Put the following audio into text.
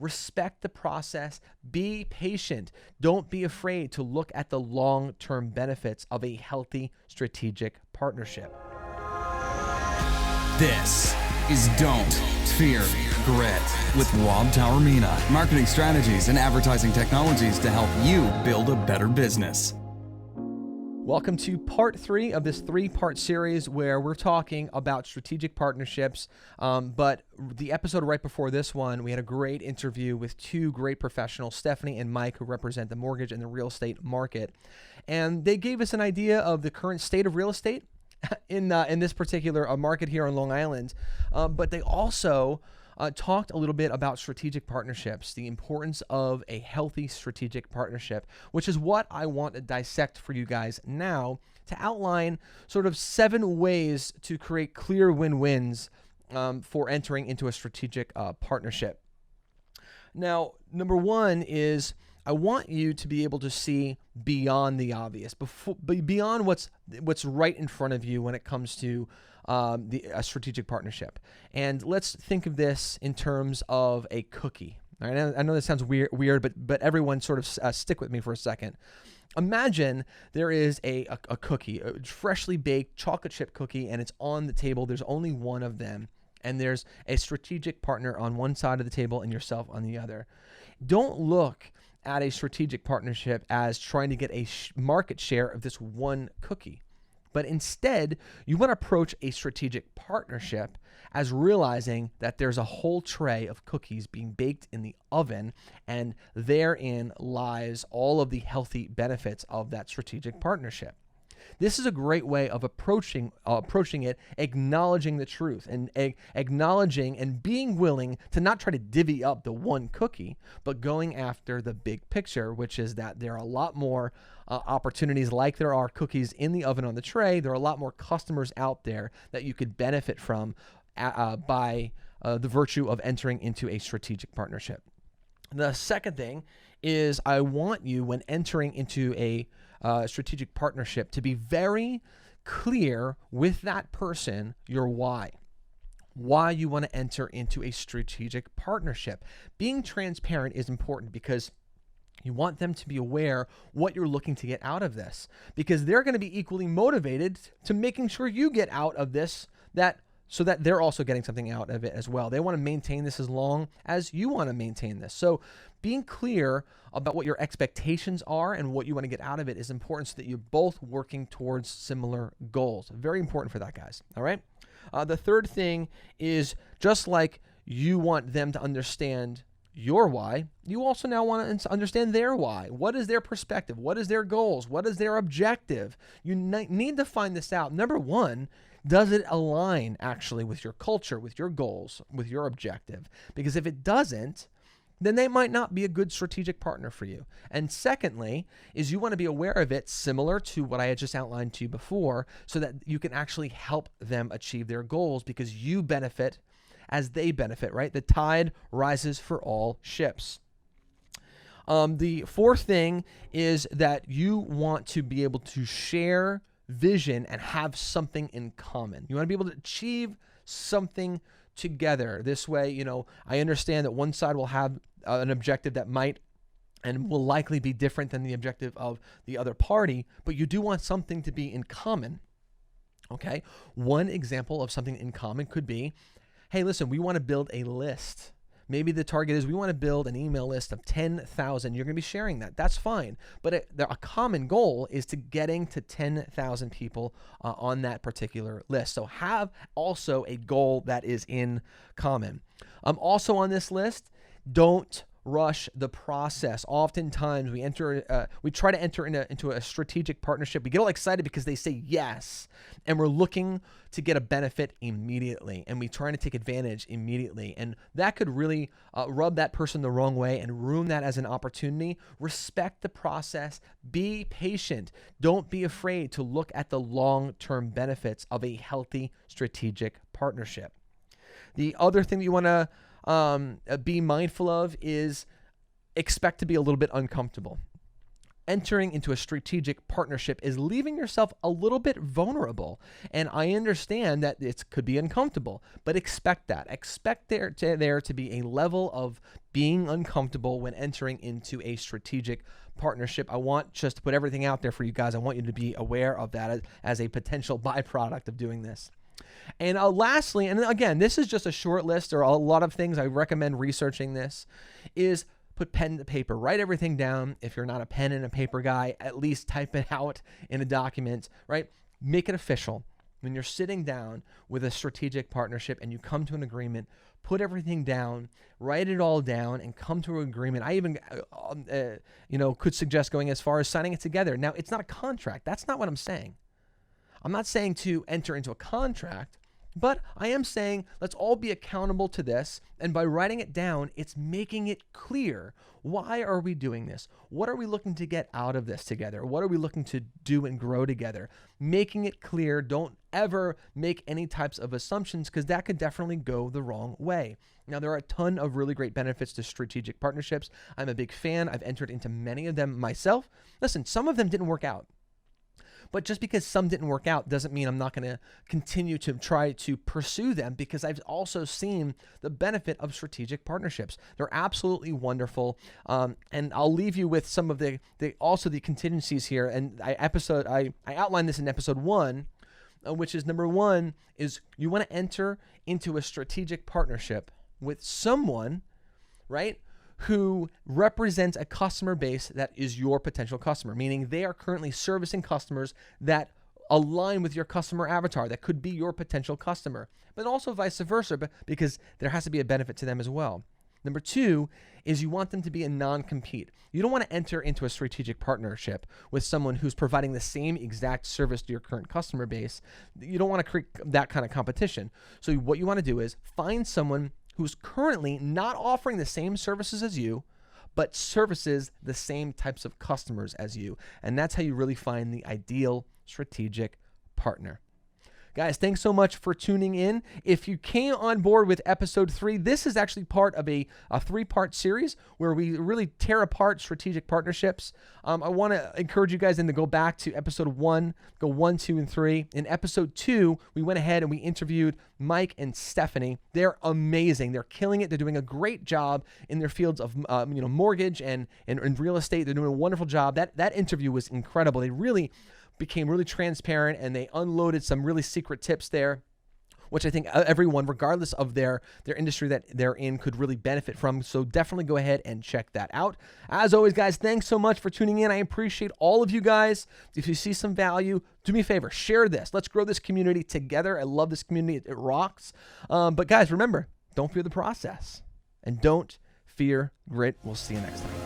Respect the process. Be patient. Don't be afraid to look at the long-term benefits of a healthy strategic partnership. This is Don't Fear Grit with Rob Taormina. Marketing strategies and advertising technologies to help you build a better business. Welcome to part 3 of this 3-part series where we're talking about strategic partnerships. But the episode right before this one, we had a great interview with 2 great professionals, Stephanie and Mike, who represent the mortgage and the real estate market. And they gave us an idea of the current state of real estate in this particular market here on Long Island. But they also talked a little bit about strategic partnerships, the importance of a healthy strategic partnership, which is what I want to dissect for you guys now to outline sort of 7 ways to create clear win-wins for entering into a strategic partnership. Now, number 1 is I want you to be able to see beyond the obvious, beyond what's right in front of you when it comes to a strategic partnership. And let's think of this in terms of a cookie. All right? I know this sounds weird, but everyone sort of stick with me for a second. Imagine there is a cookie, a freshly baked chocolate chip cookie, and it's on the table. There's only one of them, and there's a strategic partner on one side of the table and yourself on the other. Don't look at a strategic partnership as trying to get a market share of this one cookie. But instead, you want to approach a strategic partnership as realizing that there's a whole tray of cookies being baked in the oven, and therein lies all of the healthy benefits of that strategic partnership. This is a great way of approaching it, acknowledging the truth and acknowledging and being willing to not try to divvy up the one cookie, but going after the big picture, which is that there are a lot more opportunities like there are cookies in the oven on the tray. There are a lot more customers out there that you could benefit from by the virtue of entering into a strategic partnership. The second thing is I want you, when entering into a strategic partnership, to be very clear with that person your why you want to enter into a strategic partnership. Being transparent is important because you want them to be aware what you're looking to get out of this, because they're going to be equally motivated to making sure you get out of this so that they're also getting something out of it as well. They want to maintain this as long as you want to maintain this. So being clear about what your expectations are and what you want to get out of it is important so that you're both working towards similar goals. Very important for that, guys. All right. The third thing is, just like you want them to understand your why, you also now want to understand their why. What is their perspective? What is their goals? What is their objective? You need to find this out. Number 1, does it align actually with your culture, with your goals, with your objective? Because if it doesn't, then they might not be a good strategic partner for you. And secondly, is you want to be aware of it, similar to what I had just outlined to you before, so that you can actually help them achieve their goals, because you benefit as they benefit, right? The tide rises for all ships. The fourth thing is that you want to be able to share vision and have something in common. You want to be able to achieve something together. This way, I understand that one side will have an objective that might and will likely be different than the objective of the other party, but you do want something to be in common. Okay? One example of something in common could be, hey, listen, we want to build a list. Maybe the target is we want to build an email list of 10,000. You're going to be sharing that. That's fine. But a common goal is to getting to 10,000 people on that particular list. So have also a goal that is in common. Also on this list, don't rush the process. Oftentimes we try to enter into a strategic partnership. We get all excited because they say yes, and we're looking to get a benefit immediately, and we try to take advantage immediately. And that could really rub that person the wrong way and ruin that as an opportunity. Respect the process. Be patient. Don't be afraid to look at the long-term benefits of a healthy strategic partnership. The other thing that you want to be mindful of is expect to be a little bit uncomfortable. entering into a strategic partnership is leaving yourself a little bit vulnerable. And I understand that it could be uncomfortable, but expect that. Expect there to be a level of being uncomfortable when entering into a strategic partnership. I want just to put everything out there for you guys. I want you to be aware of that as a potential byproduct of doing this. And lastly, and again, this is just a short list. There are a lot of things I recommend researching this, is put pen to paper, write everything down. If you're not a pen and a paper guy, at least type it out in a document, right? Make it official. When you're sitting down with a strategic partnership and you come to an agreement, put everything down, write it all down, and come to an agreement. I even, could suggest going as far as signing it together. Now, it's not a contract. That's not what I'm saying. I'm not saying to enter into a contract, but I am saying let's all be accountable to this. And by writing it down, it's making it clear. Why are we doing this? What are we looking to get out of this together? What are we looking to do and grow together? Making it clear. Don't ever make any types of assumptions, because that could definitely go the wrong way. Now, there are a ton of really great benefits to strategic partnerships. I'm a big fan. I've entered into many of them myself. Listen, some of them didn't work out. But just because some didn't work out doesn't mean I'm not going to continue to try to pursue them, because I've also seen the benefit of strategic partnerships. They're absolutely wonderful. And I'll leave you with some of the contingencies here. And I outlined this in episode 1, which is number 1 is you want to enter into a strategic partnership with someone, right, who represents a customer base that is your potential customer, meaning they are currently servicing customers that align with your customer avatar, that could be your potential customer, but also vice versa, because there has to be a benefit to them as well. Number 2 is you want them to be a non-compete. You don't want to enter into a strategic partnership with someone who's providing the same exact service to your current customer base. You don't want to create that kind of competition. So what you want to do is find someone who's currently not offering the same services as you, but services the same types of customers as you. And that's how you really find the ideal strategic partner. Guys, thanks so much for tuning in. If you came on board with episode 3, this is actually part of a 3-part series where we really tear apart strategic partnerships. I want to encourage you guys then to go back to episode 1, go 1, 2, and 3. In episode 2, we went ahead and we interviewed Mike and Stephanie. They're amazing. They're killing it. They're doing a great job in their fields of mortgage and real estate. They're doing a wonderful job. That interview was incredible. They really became really transparent, and they unloaded some really secret tips there, which I think everyone, regardless of their industry that they're in, could really benefit from. So definitely go ahead and check that out. As always, guys, thanks so much for tuning in. I appreciate all of you guys. If you see some value, do me a favor, share this. Let's grow this community together. I love this community. It rocks. But guys, remember, don't fear the process and don't fear grit. We'll see you next time.